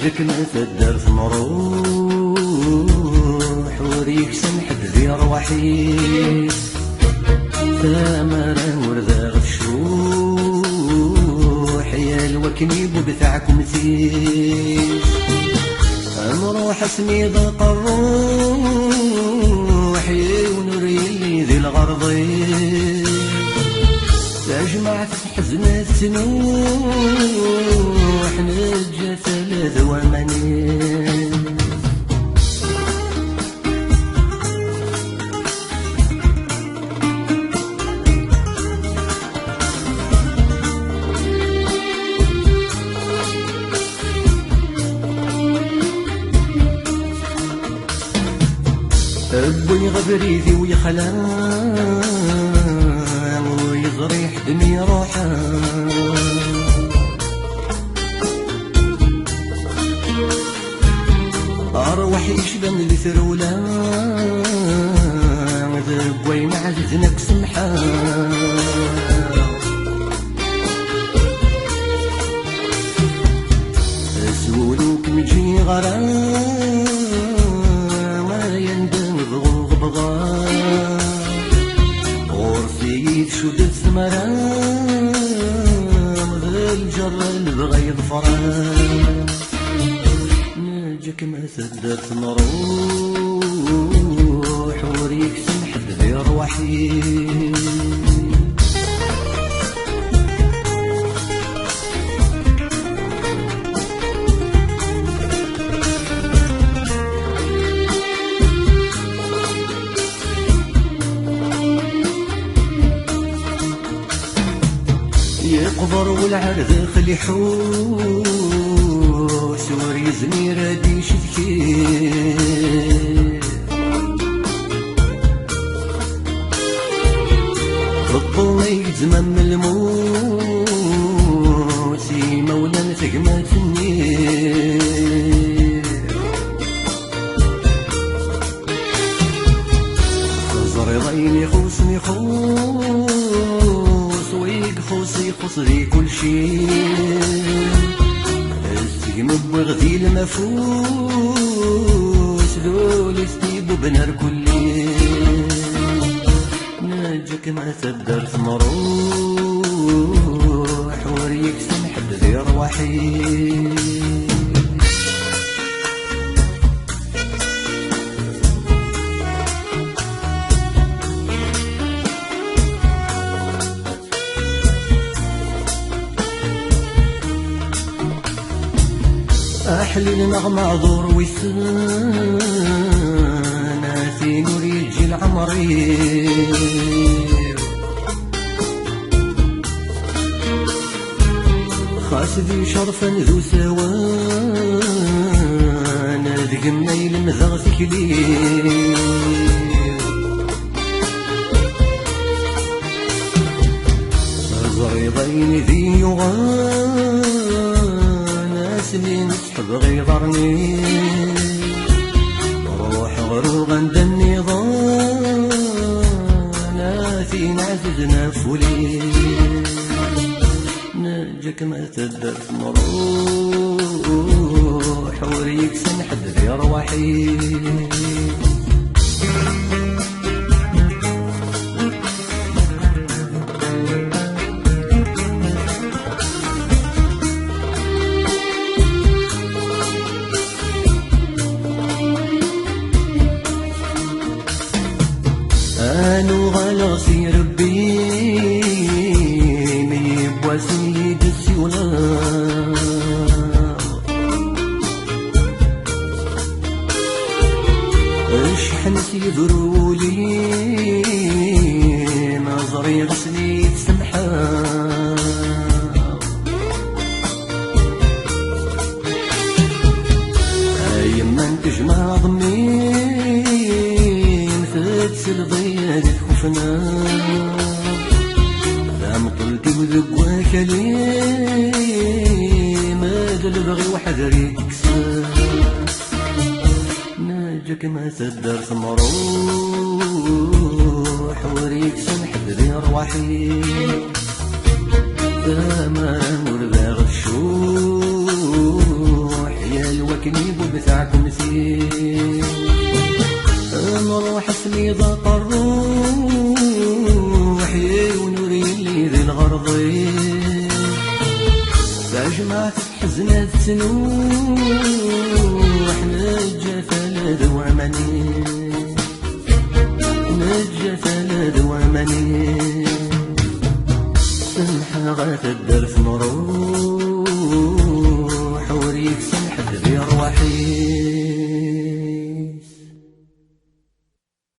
نجك ما تدرت نروح وريك سمحت ذي روحي ثمرة وردة غفشوح يا الوكني ببثعكم تيش نروح اسمي ضاق الروح ونري اللي ذي الغرضي تجمع في حزنة تنوح نجا ثلاث ومنين ابوي غبريدي ويخلع ويغري حدني روحه أرواحي يشبه من ثروله ذبوي معزنك سمحه سولوك نجي غرام غرفي شد الثمران ذا الجر اللي بغى يظفران نجك ما تدرت نروح وريك سمحت ذي روحي يقبر والعرض خلي حوس وريزني رادي شتكي الطول يزمم الموت مولا ثقمة النير خزر ضيني خوسني خوس خوصي خصري كل شيء السجن بغذي المفوس لولي ستيب بنهر كلي نجك ما تدرت نروح وريك سمحت ذي روحي أحلي النغمة عذور ويسناتي نريد جيل عمري خاسدي شرفا ذو سوان ذق النيل مذغثك لي زريضين ذي يغان سنين نسحب غيظرني روح غروغ عند النظام ناثي نعززنا فولي نجك ما تدرت نروح وريك سنحد ذي روحي أنو غلغسي ربي ميبوا سيد السيولا اشحن سيذرولي نظري غسلي تسمحا أيما تجمع ضمي تغسل ضياد خوفنا دام طلتي وذقواك لي ماذا البغي وحذري تكسر ناجك ما تدرت مروح وريك سنحب ذي روحي دام ورباغ الشوح يا وكني بتاعكم سير نروح اسمي ضاق الروح ونوري اللي ذي الغرضي فجمعت حزنة تنوح نجا ثلاث وعماني نجا ثلاث وعماني سمحة غات الدرس نروح وريك سمحت بي روحي